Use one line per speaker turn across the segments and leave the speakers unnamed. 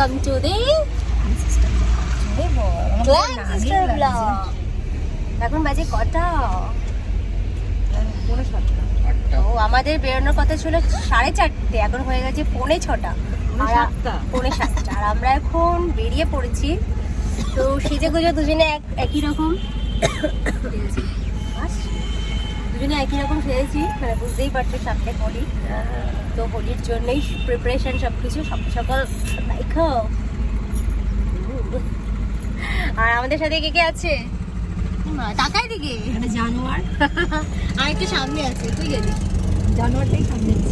Welcome to the sister blog. এখন বাজে কটা? ও আমাদের বেরোনোর কথা ছিল 4:30, এখন হয়ে গেছে 6:45, 7:45। আর আমরা এখন বেরিয়ে পড়েছি। তো সেজে গুজে দুজনে একই রকম দুজনে একই রকম সেজেছি, মানে বুঝতেই পারছো সামনে হোলি। তো হোলির জন্যই প্রিপারেশন সবকিছু সকাল সকাল দেখো। আর আমাদের সাথে কে কে আছে? টাকাই দিকে জানোয়ার আর একটু সামনে আছে, তুই গেলি জানোয়ারটাই সামনে আছে।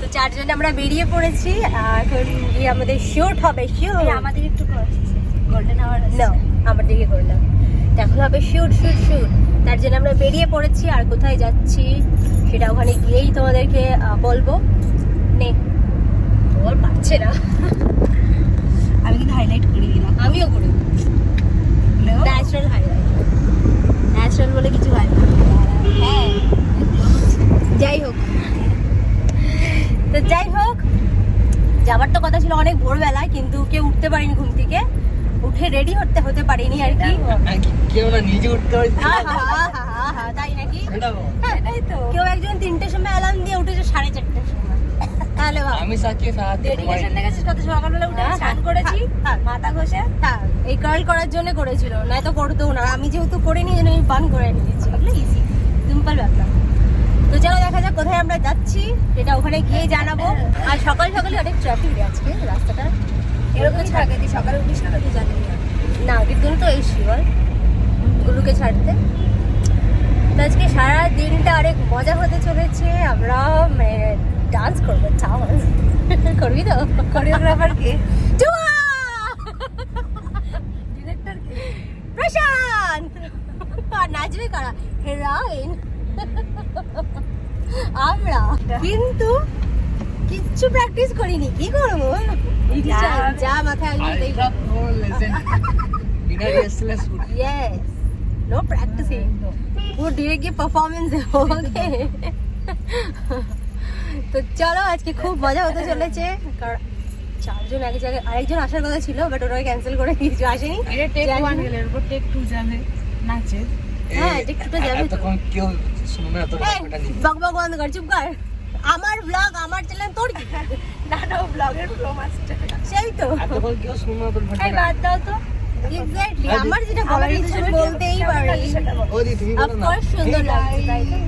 তো 4 জনে আমরা বেরিয়ে পড়েছি। এখন গিয়ে আমাদের শুট হবে। শুট আমাদের একটু গোল্ডেন আওয়ার না আমার দিকে করলাম, এখন হবে শুট শুট শুট। তার জন্য আমরা বেরিয়ে পড়েছি। আর কোথায় যাচ্ছি সেটা ওখানে গিয়েই তোমাদেরকে বলবো। নে ওর পাচ্ছে না,
আমি কিন্তু হাইলাইট করে দিলাম।
আমিও করি ন্যাচারাল হাইলাইট। ন্যাচারাল বলে কিছু হয় না। হ্যাঁ যাই হোক, তো যাই হোক যাবার তো কথা ছিল অনেক ভোরবেলা, কিন্তু কেউ উঠতে পারিনি ঘুম থেকে, উঠে রেডি হতে পারিনি আর কি।
কেউ না নিজে উঠতে হয়,
তাই নাকি? কেউ একজন 3টের সময় অ্যালার্ম দিয়ে উঠেছে 4:30টার সময়। তাহলে
আমি সাকিয়ে সাথে
ডেডিকেশন দেখেছিস কত সকালবেলা উঠে স্নান করেছি, মাথা ঘষে।
হ্যাঁ এই কার্ল করার জন্য করেছিল, নয় তো করতেও না। আমি যেহেতু করিনি জন্য আমি বান করে নিয়েছি। এগুলো ইজি সিম্পল ব্যাপার। তো চলো দেখা যাক কোথায় আমরা যাচ্ছি, সেটা ওখানে গিয়ে জানাবো। আর সকাল সকালে অনেক ট্রাফিক আজকে রাস্তাটা,
এরকম থাকে দি সকালে উঠিস না তুই জানি
না আগের দিন তো এসছি বল গুলুকে ছাড়তে। তো আজকে সারা দিনটা অনেক মজা হতে চলেছে। আমরা ডান্স করবো, ডান্স করবি তো?
কোরিওগ্রাফার কে?
ডিরেক্টর কে? প্রশান্ত। আর নাচবে কারা? হেরোইন আমরা। কিন্তু কিচ্ছু প্র্যাকটিস করিনি, কি করবো? যা মাথায় আসবে Yes, no practicing. वो directly performance है, okay. তো চলো আজকে খুব মজা হতে চলেছে। কারণ 4 জন এক জায়গায়, আরেকজন আসার কথা ছিল বাট ওরা ক্যান্সেল করে দিয়েছে, আসেনি।
এটা টেক 1 গেল, এরপর টেক 2 যাবে নাচে।
হ্যাঁ টেক 2 যাবে তো।
তখন কেউ শুনবে না, তো ব্যাপারটা নেই।
বকবক বন্ধ কর, চুপ কর। আমার ব্লগ আমার চ্যানেল, তোর কি?
না না ব্লগের ফ্লো মাস্টার
সেই তো।
তখন কেউ শুনবে না, তো
এই বাদ দাও তো।
এক্স্যাক্টলি আমার যেটা বলার ইচ্ছে বলতেই পারি।
ওদি তুমি বলো না।
অফকোর্স সুন্দর লাগছে, তাই তো?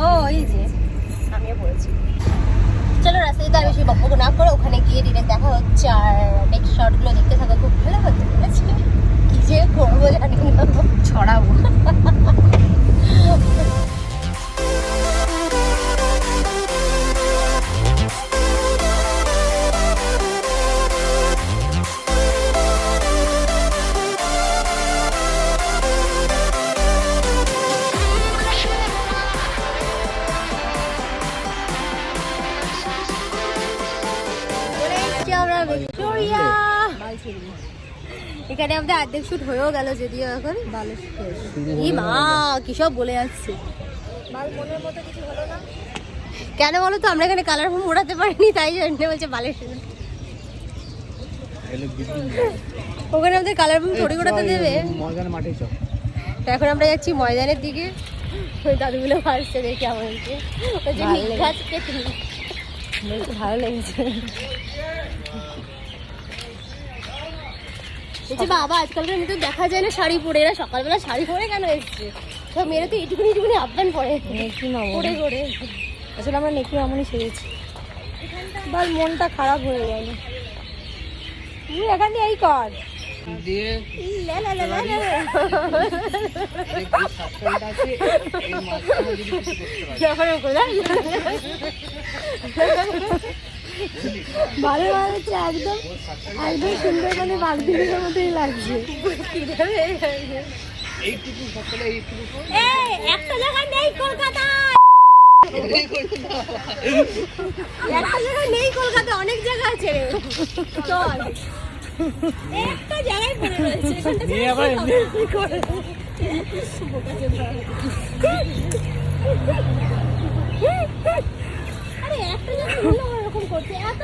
ও এই যে আমিও বলেছি। চলো রাস্তায় তো আর বেশি বকবক না করে ওখানে গিয়ে ডিরেক্ট দেখা হচ্ছে। আর নেক্সট শটগুলো দেখতে থাকো, খুব ভালো হতে চলেছে। কি যে করবো জানি না,
ছড়াবো।
আমরা ভিক্টোরিয়া, এখানে আমাদের অর্ধেক শুট হয়েও গেল, যদিও এখন এই মা কি সব বলে যাচ্ছে।
মনের মতো কিছু হলো না
কেন বলো তো? আমরা এখানে কালার ফোম উড়াতে পারিনি, তাই জন্য বলছে বালের শুট। ওখানে আমাদের কালার ফোম থোড়ি উড়াতে দেবে।
ময়দান মাঠে চল।
তো এখন আমরা যাচ্ছি ময়দানের দিকে। ওই দাদুগুলো ভাসছে দেখে আমাদেরকে, ওই যে নিঘাত পেতনি, ভালো লেগেছে। বলছি বাবা আজকালকার মতো দেখা যায় না শাড়ি পরে, এরা সকালবেলা শাড়ি পরে কেন এসছে? সব মেয়েরা তো এইটুকুনি এইটুকুনি আফগান পরে পরে করে।
আসলে আমরা নেকি এমনই সেরেছি। বল মনটা খারাপ হয়ে গেল। তুই এখানে এই কর
দিয়ে
লা লা লা লা লা।
দেখি সাবস্ক্রাইব আছে এই মাসটা যদি কিছু করতে পারি।
এখন কোথায়
ভালো লাগছে, একদম একদম সুন্দর, মানে বাগদিনের মতোই লাগছে।
এইটুকু সকালে এইটুকু
এই একটা জায়গা নেই কলকাতায়, একটা জায়গা নেই কলকাতায়, অনেক জায়গা আছে রে। চল একটা জায়গায় পড়ে রয়েছে,
নিয়ে আবার এমনি
করে আরে একটা জায়গায় এরকম করতে এত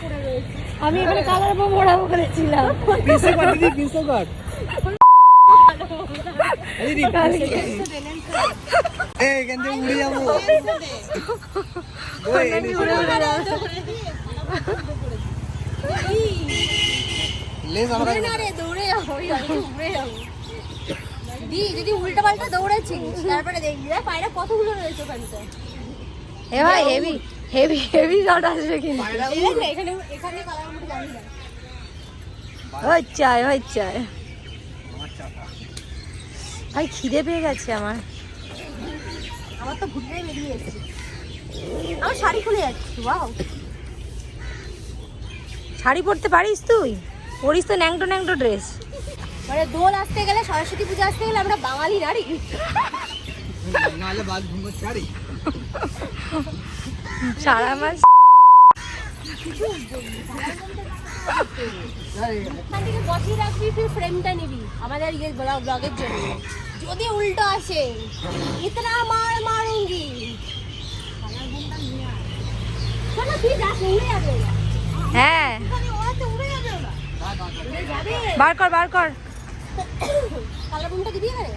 পড়ে রয়েছে।
আমি এখানে কালার বোম ওড়াবো বলেছিলাম।
পিসে কর দিদি, পিসে কর। দিদি এই এখান থেকে উড়ে যাবো। ওই এনে লেজ আমার কাছে।
না রে, দৌড়ে যাবো, উড়ে যাবো। দি যদি উল্টা পাল্টা দৌড়েছিস তারপরে দেখবি পায়রা কতগুলো রয়েছে ওখানটা।
এ ভাই হেভি হেভি হেভি শট আসবে কিন্তু।
এখানে এখানে কালার মতো জানি না।
হচ্ছে ভাই খিদে পেয়ে গেছে আমার।
আমার তো ঘুরতে বেরিয়ে এসেছে। আমার শাড়ি খুলে যাচ্ছে। ওয়াও,
শাড়ি পরতে পারিস তুই? পরিস তো ন্যাংটো ন্যাংটো ড্রেস।
মানে দোল আসতে গেলে, সরস্বতী পূজা আসতে গেলে আমরা বাঙালি নারী।
নালে বাদ ঘুমো ছাড়ি।
সারা মাস
ওখান থেকে বসিয়ে রাখবি, ফির ফ্রেমটা নিবি আমাদের ইয়ে ব্লগের জন্য। যদি উল্টো আসে ইতনা মার মারুঙ্গি। শোনো, তুই যাস, উড়ে যাবে ওরা।
হ্যাঁ
ওখানে ওড়াতে উড়ে যাবে ওরা। উড়ে যাবে।
বার কর
কালার বোমটা দিবি এখানে?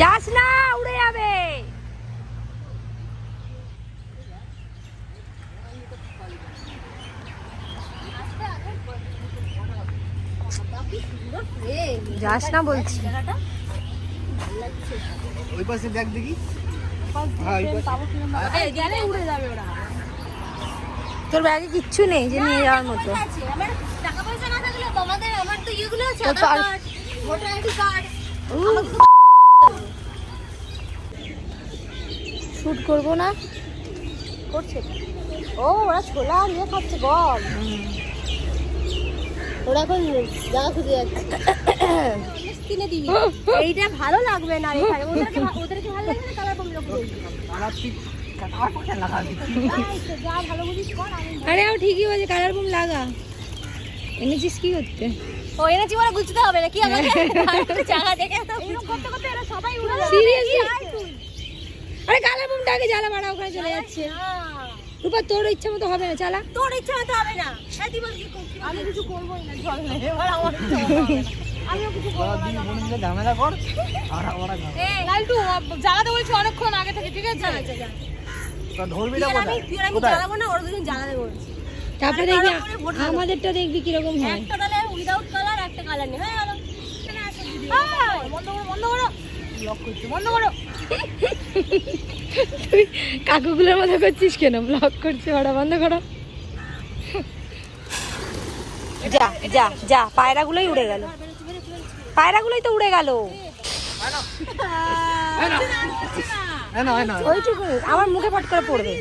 যাস না, উড়ে যাবে। যাস না বলছি।
ওই পাশে দেখ দেখি। হ্যাঁ ওই পাশে।
উড়ে যাবে ওরা।
তোর ব্যাগে কিচ্ছু নেই যে নিয়ে যাওয়ার মতো?
আমার টাকা পয়সা না থাকলে তোমাদের, আমার তো ইয়েগুলো আছে,
তো
Aadhaar card, voter ID card.
Shoot করবো না?
করছে ও, ওরা ছোলা নিয়ে খাচ্ছে গম। ওরা এখন জায়গা খুঁজে যাচ্ছে। কিনে দিবি। এইটা ভালো লাগবে না এখানে। ওদেরকে ভালো লাগবে না কালার বোম রকম।
কালার ঠিক কাটার পয়সা লাগাবি।
যা ভালো বুঝিস কর।
আরে ও ঠিকই বলছে, কালার বোম লাগা। এনেছিস কি করতে?
ও এনেছি বলে বুঝতে হবে না কি আমাকে। জায়গা দেখে তো এরকম করতে করতে এরা সবাই উড়ে যাবে।
Seriously? আরে কালার বোমটা আগে জ্বালা, বাড়া ওখানে চলে যাচ্ছে। রূপা তোর ইচ্ছা মতো হবে না, চালা।
তোর ইচ্ছা মতো হবে না। তুই বল কি করছিস? আমি কিছু করবোই না, জল নেই। এবার আমার ইচ্ছা মতো হবে না। আমিও কিছু করবো না।
দিদি বোন মিলে ঝামেলা কর আর ওরা
লালটু জ্বালাতে বলছি অনেকক্ষণ আগে থেকে, ঠিক আছে?
তো ধরবি না কোথায়?
আমি জ্বালাবো না, ওর দুজন জ্বালাতে বলছি।
তারপরে দেখবি আমাদেরটা দেখবি কিরকম হয়।
একটা তাহলে উইদাউট কালার, একটা কালার নেই, হয়ে গেল। বন্ধ করো, লক করছি, বন্ধ করো।
তুই কাকুগুলোর মতো করছিস কেন? ব্লক করছে ওরা, বন্ধ করো। যা যা যা, পায়রাগুলোই উড়ে গেল। পায়রাগুলোই তো উড়ে গেল। ওইটুকু আমার মুখে ফট করে পড়বে।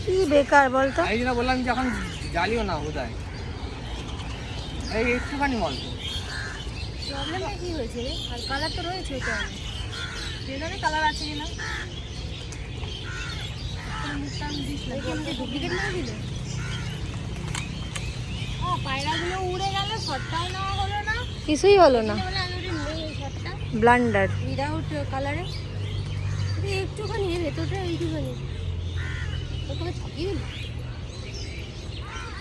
কি বেকার বলতো।
এই জন্য বললাম যে এখন জ্বালিও না কোথায়। এই একটুখানি বলতো
প্রবলেমটা কি হয়েছে রে? আর কালার তো রয়েছে, ওটা জানি কালার আছে কিনা। ডুপ্লিকেট না দিলে পায়রাগুলো উড়ে গেল, শটটাও নেওয়া হলো না,
কিছুই হলো না।
বলে আমি ওটা নেই এই শটটা
ব্লান্ডার।
উইদাউট কালারে। একটুখানি এর ভেতরটা এইটুখানি ওখানে ছাপিয়ে দিল।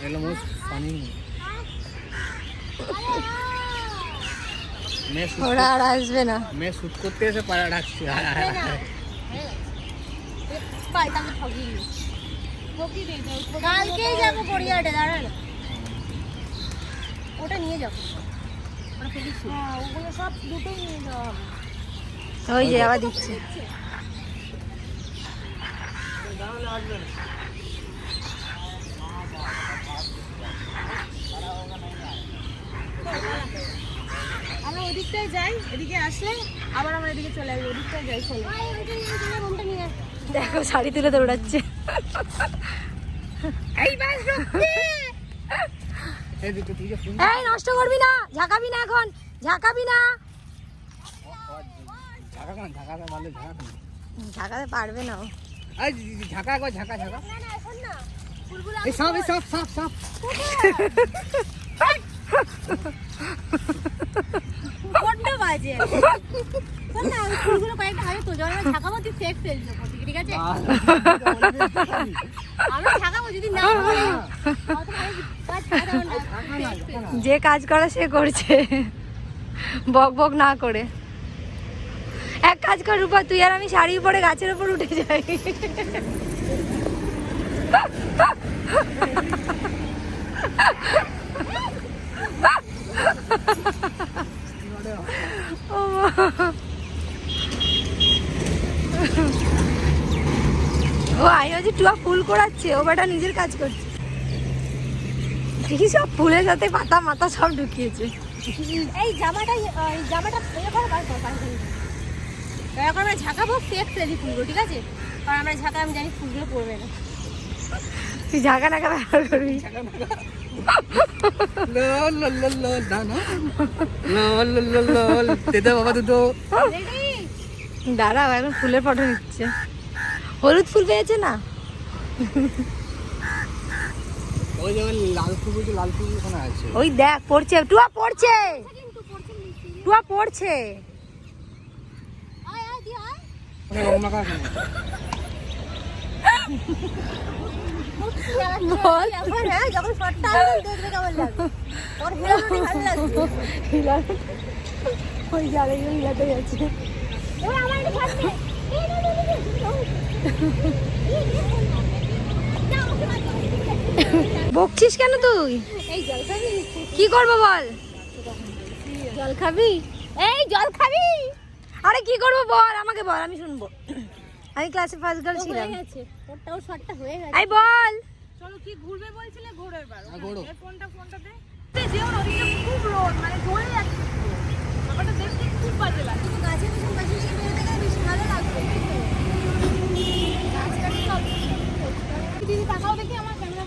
এগুলো মোস্ট ফানি।
ওরা আর আসবে না।
মেয়ে শুট করতে এসে পায়রা ডাকছে।
কালকেই যাবো গড়িয়াহাটে, দাঁড়া না, ওটা নিয়ে যাবো। ওগুলো সব দুটোই নিয়ে যাওয়া হবে।
ওই যে আবার দিচ্ছে।
আমরা ওদিকটাই যাই, এদিকে আসলে আবার আমরা এদিকে চলে আসবো, ওদিকটাই যাই। চলে
দেখো শাড়ি তুলে দৌড়াচ্ছে।
এই বাস রুকতে।
এই দিকে তুই যে ফোন
এই নষ্ট করবি না, ঝাঁকাবি না, এখন ঝাঁকাবি না।
ঝাঁকা কেন? ঝাঁকাতে পারলে ঝাঁকা কেন?
ঝাঁকাতে পারবে না ও।
এই ঝাঁকা কর, ঝাঁকা ঝাঁকা।
না না এখন না, ফুলগুলো
এই সাপ, এই সাপ সাপ সাপ।
বড্ড বাজে। শোন না, ওই ফুলগুলো কয়েকটা হবে তো, যখন আমরা ছাকাবো তুই ফেক ফেলবি ওপর থেকে, ঠিক আছে? আমরা ছাকাবো, যদি না হয় অত ভালো কাজ ছাড়া দেবো না, fake ফেলবি।
যে কাজ করে সে করছে, বক বক না করে। এক কাজ কর রূপা, তুই আর আমি শাড়ি পরে গাছের উপর উঠে যাই। ও আই হচ্ছে টুয়া ফুল করাচ্ছে, ও বেটা নিজের কাজ করছে। দেখি সব ফুলের সাথে পাতা মাথা সব ঢুকিয়েছে।
এই জামাটা এ করে বার কর, এখন আমরা ঝাঁকাবো ফেক ফেলি ফুলগুলো, ঠিক আছে? কারণ আমরা ঝাঁকা, আমি জানি ফুলগুলো পড়বে না।
তুই ঝাঁকা নাকা ব্যবহার করবি। দাঁড়াও, এখন ফুলের ফটো নিচ্ছে। হলুদ ফুল পেয়েছে না?
ওই যে লাল ফুল, লাল ফুল ওখানে আছে।
ওই দেখ পড়ছে, টুয়া পড়ছে, টুয়া পড়ছে।
আয় আয় দি আয়।
ওখানে রং মাখা আছে না?
বল।
এখন হ্যাঁ, যখন শটটা আসবে দেখবে কেমন লাগবে। ওর হেলানোটি ভালো লাগছে।
ওই জায়গায় হিলাতে গেছে।
ওই আমার এটা ছাড়বে।
বকছিস কেন তুই?
এই জল খাবি?
কি করবো বল?
জল খাবি? এই জল খাবি?
আরে কি করবো বল, আমাকে বল, আমি শুনবো। আমি ক্লাসে ফার্স্ট গার্ল ছিলাম।
হয়ে গেছে, ওরটাও শটটা হয়ে গেছে।
এই বল।
চলো কি ঘুরবে বলছিলে, ঘোরো এবার।
ঘোরো।
এই ফোনটা দে। যেও না, ওদিকে খুব রোদ, মানে জ্বলে যাচ্ছে পুরো। ব্যাপারটা দেখতে খুব বাজে লাগছে।
কিন্তু গাছের পিছন পাশে সে বেরোতে গেলে বেশি ভালো লাগবে। গাছটাকে সব দিদি তাকাও দেখি আমার ক্যামেরা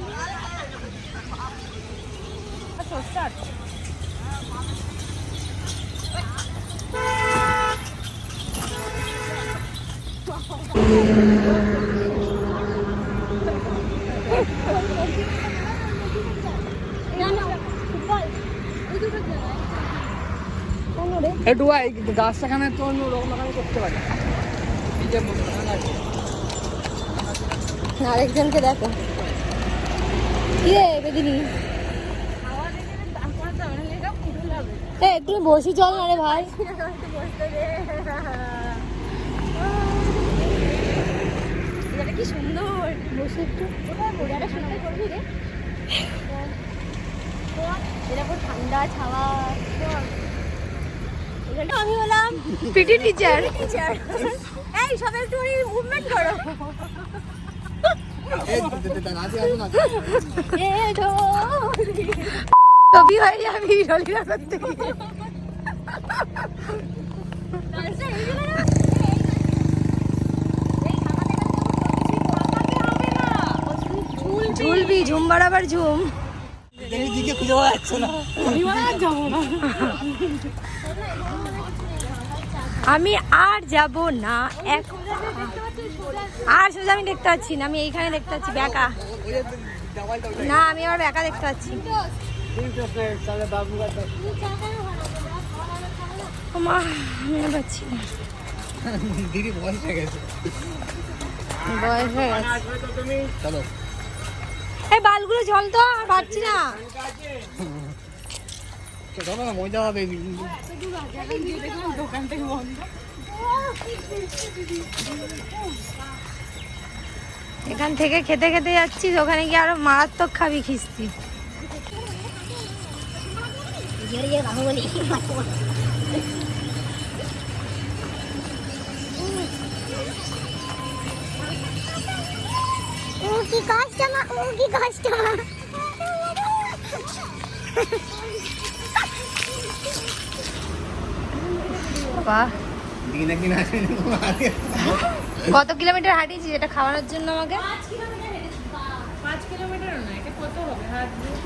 স্টার্ট।
একটু এই গাছটাখানে তো অন্য রং মাখানো করতে পারি। এই যে বাগান আছে।
আরেকজনকে দেখো। কি রে বেদিনী? একটু বসি চল না রে ভাই।
এটা কি সুন্দর।
বসে একটু।
কোথায় পড়ে সুন্দর করবি রে? এটা পুরো ঠান্ডা ছাওয়া। আমি হলাম
পিটি টিচার।
টিচার। এই সবাই একটু মুভমেন্ট করো।
এই গাছে আসো না।
এ ঢো।
কবি ভাই আমি রলিরা করতে গিয়ে। ঝুলবি, ঝুম বাড়াবার ঝুম।
দিকে খুঁজে পাওয়া যাচ্ছে না।
আমি আর যাব না, এক আর সোজা আমি দেখতে পাচ্ছি না, আমি এইখানে দেখতে পাচ্ছি বেকা। না আমি আবার বেকা দেখতে পাচ্ছি। মা আমি পাচ্ছি না,
দিদি বয়স হয়ে গেছে।
বয়স হয়ে গেছে।
চলো
এই বালগুলো জল তো আর পাচ্ছি না।
চলো না, মজা হবে।
দোকান থেকে বন্ধ।
এখান থেকে খেতে খেতে যাচ্ছি, ওখানে গিয়ে আরো মারাত্মক খাবি খিস্তি।
কি কাস্টমার, ও কি কাস্টমার।
বাহ,
দিনে কিনা
কত কিলোমিটার হাঁটিয়েছি এটা খাওয়ানোর জন্য আমাকে?
5 কিলোমিটারও না, এটা কত হবে হাত দিয়ে?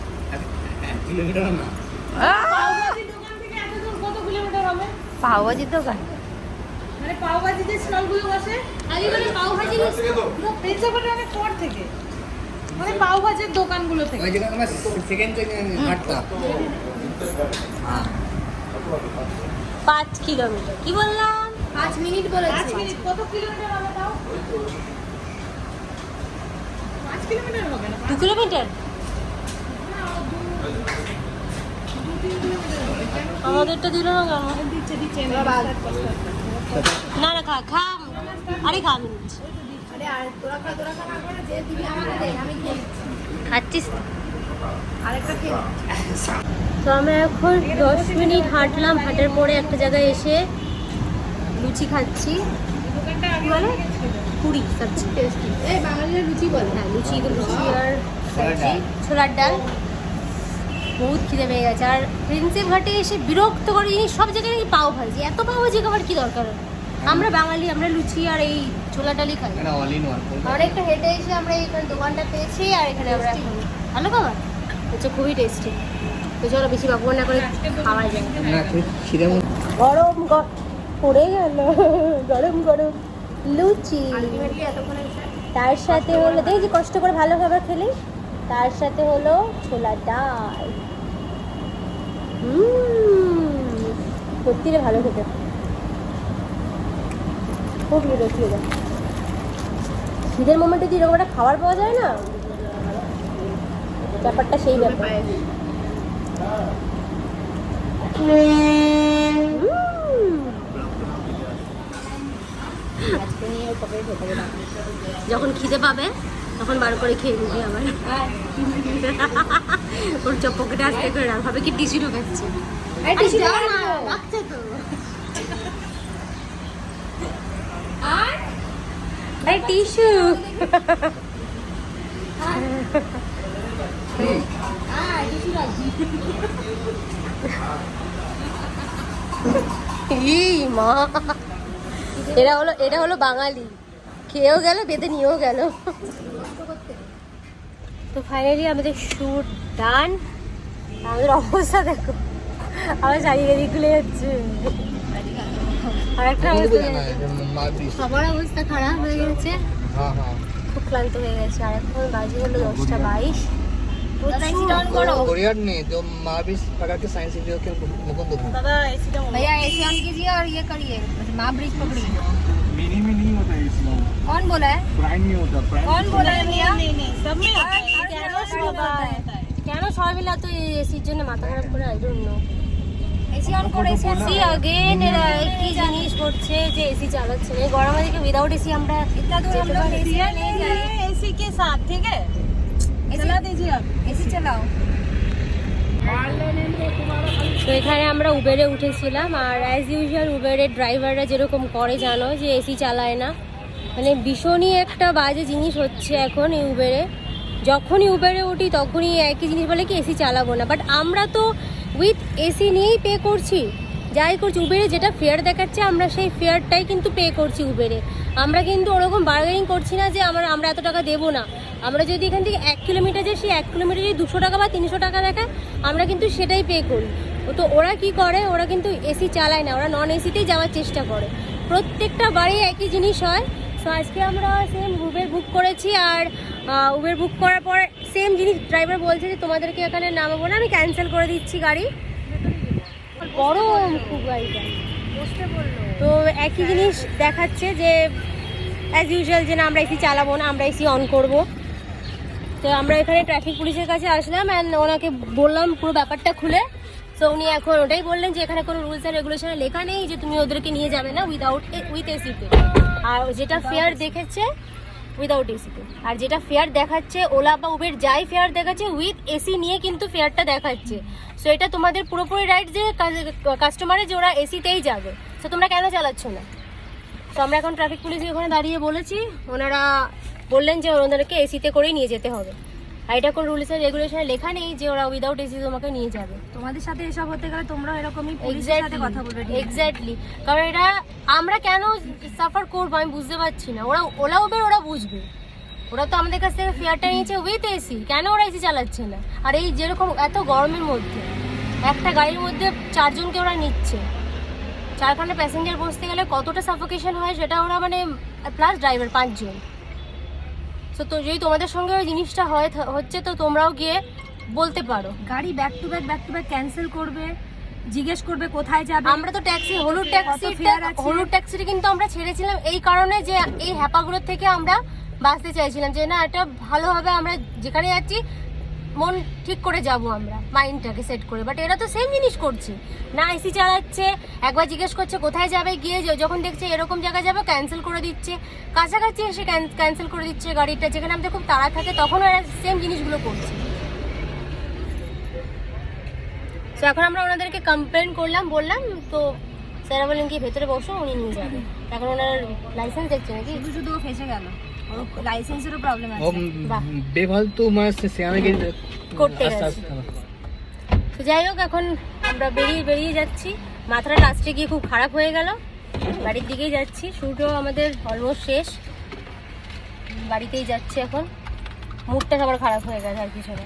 1 কিলোমিটার না।
পাওভাজির দোকান থেকে এত দূর কত কিলোমিটার হবে?
পাওভাজির দোকান?
মানে পাওভাজি যে স্টলগুলো বসে,
আগে মানে পাওভাজি
প্রিন্সিপাল অনেক পর থেকে, মানে পাওভাজির দোকানগুলো থেকে।
ওই যেখানে আমার সেকেন্ড হাঁটতা। হ্যাঁ
5 কিলোমিটার। কি বললাম? 5 মিনিট বলেছে।
5 মিনিট কত কিলোমিটার হবে তাও? 5 কিলোমিটার হবে না।
2 কিলোমিটার আমাদেরটা দিল না কেন?
দিচ্ছে
না না খা খা আরে খা আমি নিচ্ছি।
আরে আর তোরা খা না করে যে দিবি আমাকে দে, আমি খেয়ে নিচ্ছি।
খাচ্ছিস?
আরেকটা খেয়ে
তো আমরা এখন 10 মিনিট হাঁটলাম, হাঁটার পরে একটা জায়গায় এসে লুচি খাচ্ছি। কি বলে? পুরি সবজি।
টেস্টি। এই বাঙালিরা লুচি বলে।
হ্যাঁ লুচি আর সবজি, ছোলার ডাল। বহুত খিদে পেয়ে গেছে। আর প্রিন্সেপ ঘাটে এসে বিরক্তকর জিনিস সব জায়গায় নাকি পাও ভাজি। এত পাও ভাজি খাবার কি দরকার? আমরা বাঙালি, আমরা লুচি আর এই ছোলা ডালই খাই।
এটা অল ইন ওয়ান।
আমরা একটু হেঁটে এসে আমরা এখানে দোকানটা পেয়েছি আর এখানে আমরা এখন ভালো খাবার হচ্ছে, খুবই টেস্টি। তো চলো বেশি বাবু না করে খাওয়া যায়।
না খিদে মন
গরম পড়ে গেল, গরম গরম লুচি, তার সাথে হলো দেখি কষ্ট করে ভালো খাবার খেলে, তার সাথে হলো ছোলা ডাল। সত্যি ভালো খেতে, খুব খিদে। খিদের মোমেন্টে যদি এরকম একটা খাবার পাওয়া যায় না, ব্যাপারটা সেই ব্যাপার। যখন খিদে পাবে তখন বার করে খেয়ে নিবি আবার। ওর চপ পকেটে আসতে করে রাখ, ভাবে কি টিস্যু ঢোকাচ্ছে। আরে টিস্যু মা, এটা হলো বাঙালি, খেয়েও গেল বেঁধে নিয়েও গেল। তো ফাইনালি আমাদের শুট ডান। আমাদের অবস্থা দেখো, আমার চারিদিকে খুলে যাচ্ছে। আর একটা সবার অবস্থা খারাপ হয়ে গেছে, খুব ক্লান্ত হয়ে গেছে। আর এখন বাজে হলো 10:22।
कोरियर नहीं जो महावीर प्रकार के साइंस वीडियो के मुकुंद
दादा एसी
भैया एसी ऑन कीजिए और ये करिए, महाब्रिज पकड़िए।
मिनी में नहीं होता है इसमें,
कौन बोला है?
प्राइम में होता है, प्राइम
कौन बोला है भैया?
नहीं सब में होता है।
কেন সবাই মিলে তো এসির জন্য মাথা খারাপ করে? I don't know. AC on করে এসি अगेन এরা কি জিনিস করছে যে এসি চালাচ্ছে না। গরমে দিকে উইদাউট এসি আমরা इतना दूर हम लोग एसी नहीं जाए,
एसी के साथ ठीक है, चला दीजिए आप।
এসি চালাও। তো এখানে আমরা উবেরে উঠেছিলাম, আর অ্যাজ ইউজুয়াল উবেরের ড্রাইভাররা যেরকম করে জানো যে এসি চালায় না। মানে ভীষণই একটা বাজে জিনিস হচ্ছে এখন এই উবেরে। যখনই উবেরে উঠি তখনই একই জিনিস বলে কি এসি চালাবো না। বাট আমরা তো উইথ এসি নিয়েই পে করছি, যাই করছি। উবেরে যেটা ফেয়ার দেখাচ্ছে আমরা সেই ফেয়ারটাই কিন্তু পে করছি উবেরে। আমরা কিন্তু ওরকম বার্গেনিং করছি না যে আমরা এত টাকা দেবো না। আমরা যদি এখান থেকে 1 কিলোমিটার যাই, সেই 1 কিলোমিটার যদি 200 টাকা বা 300 টাকা দেখায়, আমরা কিন্তু সেটাই পে করি। তো ওরা কি করে, ওরা কিন্তু এসি চালায় না, ওরা নন এসিতেই যাওয়ার চেষ্টা করে। প্রত্যেকটা বাড়ি একই জিনিস হয়। সো আজকে আমরা সেম উবের বুক করেছি, আর উবের বুক করার পর সেম জিনিস ড্রাইভার বলছে যে তোমাদেরকে এখানে নামাবো না, আমি ক্যান্সেল করে দিচ্ছি গাড়ি। গরম খুব গাড়িটা, তো একই জিনিস দেখাচ্ছে যে অ্যাজ ইউজুয়াল যে না আমরা এসি চালাবো না, আমরা এসি অন করব। তো আমরা এখানে ট্রাফিক পুলিশের কাছে আসলাম অ্যান্ড ওনাকে বললাম পুরো ব্যাপারটা খুলে। সো উনি এখন ওটাই বললেন যে এখানে কোনো রুলস অ্যান্ড রেগুলেশনে লেখা নেই যে তুমি ওদেরকে নিয়ে যাবে না উইথ এসিতে। আর যেটা ফেয়ার দেখেছে উইদাউট এসিতে, আর যেটা ফেয়ার দেখাচ্ছে ওলা বা উবের যাই ফেয়ার দেখাচ্ছে উইথ এসি নিয়ে কিন্তু ফেয়ারটা দেখাচ্ছে। সো এটা তোমাদের পুরোপুরি রাইট যে কাস্টমারের যে ওরা এসিতেই যাবে। সো তোমরা কেন চালাচ্ছ না? তো আমরা এখন ট্রাফিক পুলিশে ওখানে দাঁড়িয়ে বলেছি, ওনারা বললেন যে ওনাদেরকে এসিতে করেই নিয়ে যেতে হবে। আর এটা কোনো রুলস অ্যান্ড রেগুলেশনে লেখা নেই যে ওরা উইদাউট এসি তোমাকে নিয়ে যাবে।
তোমাদের সাথে এসব হতে গেলে তোমরা এরকমই পুলিশের সাথে কথা বলবে।
এক্স্যাক্টলি, কারণ এটা আমরা কেন সাফার করবো আমি বুঝতে পারছি না। ওলা উবের ওরা বুঝবে, ওরা তো আমাদের কাছ থেকে ফেয়ারটা নিয়েছে উইথ এসি, কেন ওরা এসি চালাচ্ছে না? আর এই যেরকম এত গরমের মধ্যে একটা গাড়ির মধ্যে 4 জনকে ওরা নিচ্ছে, 4খানা প্যাসেঞ্জার বসতে গেলে কতটা সাফোকেশন হয় সেটা ওরা মানে, প্লাস ড্রাইভার 5 জন। সো তো যদি তোমাদের সঙ্গে ওই জিনিসটা হচ্ছে তো তোমরাও গিয়ে বলতে পারো।
গাড়ি ব্যাক টু ব্যাক ক্যান্সেল করবে, জিজ্ঞেস করবে কোথায় যাবে।
আমরা তো ট্যাক্সি
fare আছে?
হলুদ ট্যাক্সিটা কিন্তু আমরা ছেড়েছিলাম এই কারণে যে এই হ্যাপাগুলোর থেকে আমরা বাঁচতে চাইছিলাম, যে না এটা ভালো হবে, আমরা যেখানে যাচ্ছি মন ঠিক করে যাব, আমরা মাইন্ডটাকে সেট করে। বাট এরা তো সেম জিনিস করছে, না এসি চালাচ্ছে, একবার জিজ্ঞেস করছে কোথায় যাবে, গিয়ে যখন দেখছে এরকম জায়গায় যাবে ক্যান্সেল করে দিচ্ছে, কাছাকাছি এসে ক্যান্সেল করে দিচ্ছে গাড়িটা, যেখানে আমাদের খুব তাড়া থাকে তখনও এরা সেম জিনিসগুলো করছে। তো এখন আমরা ওনাদেরকে কমপ্লেন করলাম, বললাম, তো স্যারা বললেন কি ভেতরে বসো, উনি নিয়ে যাবেন। এখন ওনার লাইসেন্স দেখছে নাকি?
শুধু ও ফেসে গেল, লাইসেন্সেরও প্রবলেম
ও
আছে।
বাহ।
বেফালতু মানে সেখানে গিয়ে
করতে
আস্তে
গেছে।
আস্তে
তো যাই হোক, এখন আমরা বেরিয়ে যাচ্ছি। মাথাটা লাস্টে গিয়ে খুব খারাপ হয়ে গেল, বাড়ির দিকেই যাচ্ছি। শ্যুটও আমাদের অলমোস্ট শেষ, বাড়িতেই যাচ্ছি এখন। মুডটা সবার খারাপ হয়ে গেছে আর কিছু না।